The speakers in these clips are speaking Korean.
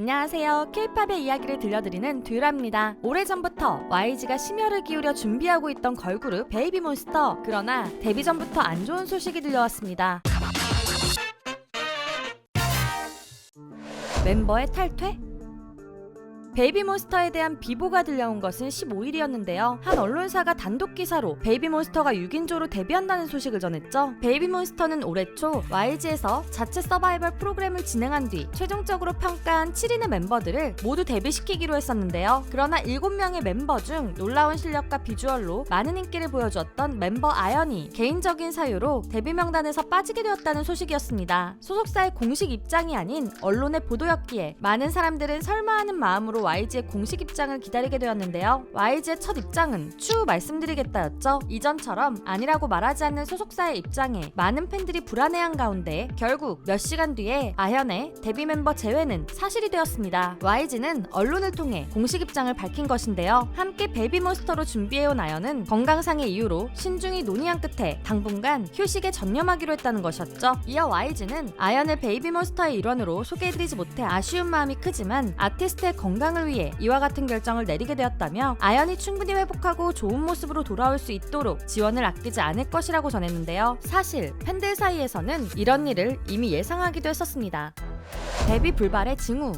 안녕하세요. K-팝의 이야기를 들려드리는 듀라입니다. 오래전부터 YG가 심혈을 기울여 준비하고 있던 걸그룹 베이비몬스터. 그러나 데뷔 전부터 안 좋은 소식이 들려왔습니다. 멤버의 탈퇴? 베이비몬스터에 대한 비보가 들려온 것은 15일이었는데요. 한 언론사가 단독 기사로 베이비몬스터가 6인조로 데뷔한다는 소식을 전했죠. 베이비몬스터는 올해 초 YG에서 자체 서바이벌 프로그램을 진행한 뒤 최종적으로 평가한 7인의 멤버들을 모두 데뷔시키기로 했었는데요. 그러나 7명의 멤버 중 놀라운 실력과 비주얼로 많은 인기를 보여주었던 멤버 아연이 개인적인 사유로 데뷔 명단에서 빠지게 되었다는 소식이었습니다. 소속사의 공식 입장이 아닌 언론의 보도였기에 많은 사람들은 설마하는 마음으로 YG의 공식 입장을 기다리게 되었는데요. YG의 첫 입장은 추후 말씀드리겠다였죠. 이전처럼 아니라고 말하지 않는 소속사의 입장에 많은 팬들이 불안해한 가운데 결국 몇 시간 뒤에 아현의 데뷔 멤버 제외는 사실이 되었습니다. YG는 언론을 통해 공식 입장을 밝힌 것인데요. 함께 베이비몬스터로 준비해온 아현은 건강상의 이유로 신중히 논의한 끝에 당분간 휴식에 전념하기로 했다는 것이었죠. 이어 YG는 아현을 베이비몬스터의 일원으로 소개해드리지 못해 아쉬운 마음이 크지만 아티스트의 건강을 위해 이와 같은 결정을 내리게 되었다며 아연이 충분히 회복하고 좋은 모습으로 돌아올 수 있도록 지원을 아끼지 않을 것이라고 전했는데요. 사실 팬들 사이에서는 이런 일을 이미 예상하기도 했었습니다. 데뷔 불발의 징후.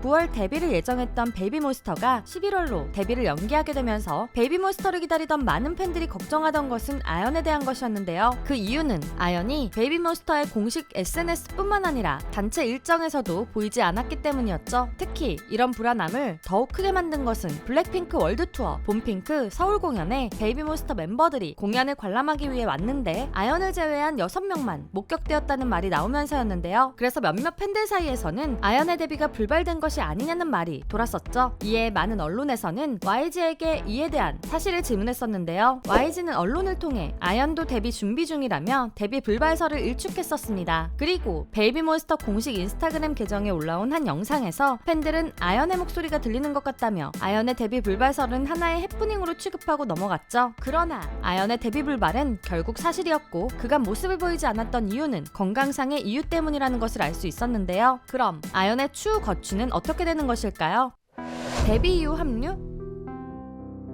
9월 데뷔를 예정했던 베이비몬스터가 11월로 데뷔를 연기하게 되면서 베이비몬스터를 기다리던 많은 팬들이 걱정하던 것은 아연에 대한 것이었는데요. 그 이유는 아연이 베이비몬스터의 공식 SNS뿐만 아니라 단체 일정에서도 보이지 않았기 때문이었죠. 특히 이런 불안함을 더욱 크게 만든 것은 블랙핑크 월드투어 봄핑크 서울 공연에 베이비몬스터 멤버들이 공연을 관람하기 위해 왔는데 아연을 제외한 6명만 목격되었다는 말이 나오면서였는데요. 그래서 몇몇 팬들 사이에서는 아연의 데뷔가 불발된 것이 아니냐는 말이 돌았었죠. 이에 많은 언론에서는 YG에게 이에 대한 사실을 질문했었는데요. YG는 언론을 통해 아연도 데뷔 준비 중이라며 데뷔 불발설을 일축했었습니다. 그리고 베이비몬스터 공식 인스타그램 계정에 올라온 한 영상에서 팬들은 아연의 목소리가 들리는 것 같다며 아연의 데뷔 불발설은 하나의 해프닝으로 취급하고 넘어갔죠. 그러나 아연의 데뷔 불발은 결국 사실이었고 그가 모습을 보이지 않았던 이유는 건강상의 이유 때문이라는 것을 알 수 있었는데요. 그럼 아연의 추후 거취는 어떻게 되는 것일까요? 데뷔 이후 합류?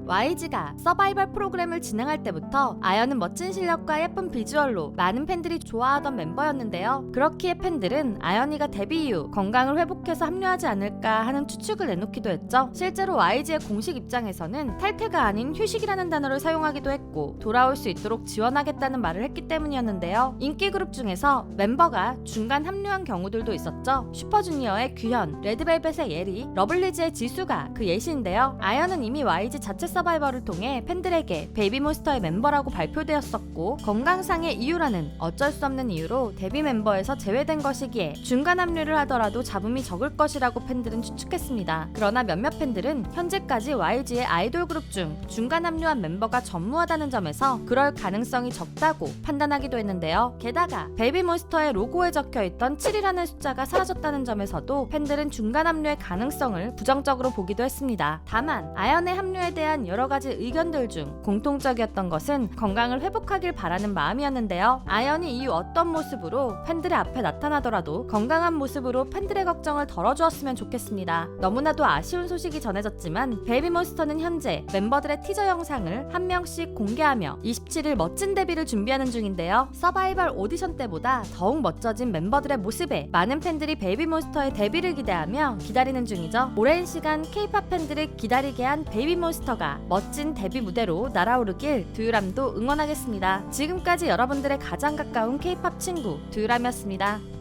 YG가 서바이벌 프로그램을 진행할 때부터 아연은 멋진 실력과 예쁜 비주얼로 많은 팬들이 좋아하던 멤버였는데요. 그렇기에 팬들은 아연이가 데뷔 이후 건강을 회복해서 합류하지 않을까 하는 추측을 내놓기도 했죠. 실제로 YG의 공식 입장에서는 탈퇴가 아닌 휴식이라는 단어를 사용하기도 했고 돌아올 수 있도록 지원하겠다는 말을 했기 때문이었는데요. 인기 그룹 중에서 멤버가 중간 합류한 경우들도 있었죠. 슈퍼주니어의 규현, 레드벨벳의 예리, 러블리즈의 지수가 그 예시인데요. 아연은 이미 YG 자체 서바이벌을 통해 팬들에게 베이비몬스터의 멤버라고 발표되었었고 건강상의 이유라는 어쩔 수 없는 이유로 데뷔 멤버에서 제외된 것이기에 중간 합류를 하더라도 잡음이 적을 것이라고 팬들은 추측했습니다. 그러나 몇몇 팬들은 현재까지 YG의 아이돌 그룹 중 중간 합류한 멤버가 전무하다는 점에서 그럴 가능성이 적다고 판단하기도 했는데요. 게다가 베이비몬스터의 로고에 적혀있던 7이라는 숫자가 사라졌다는 점에서도 팬들은 중간 합류의 가능성을 부정적으로 보기도 했습니다. 다만 아연의 합류에 대한 여러 가지 의견들 중 공통적이었던 것은 건강을 회복하길 바라는 마음이었는데요. 아연이 이후 어떤 모습으로 팬들의 앞에 나타나더라도 건강한 모습으로 팬들의 걱정을 덜어주었으면 좋겠습니다. 너무나도 아쉬운 소식이 전해졌지만 베이비몬스터는 현재 멤버들의 티저 영상을 한 명씩 공개하며 27일 멋진 데뷔를 준비하는 중인데요. 서바이벌 오디션 때보다 더욱 멋져진 멤버들의 모습에 많은 팬들이 베이비몬스터의 데뷔를 기대하며 기다리는 중이죠. 오랜 시간 K-팝 팬들을 기다리게 한 베이비몬스터가 멋진 데뷔 무대로 날아오르길 듀람도 응원하겠습니다. 지금까지 여러분들의 가장 가까운 K-팝 친구 듀람이었습니다.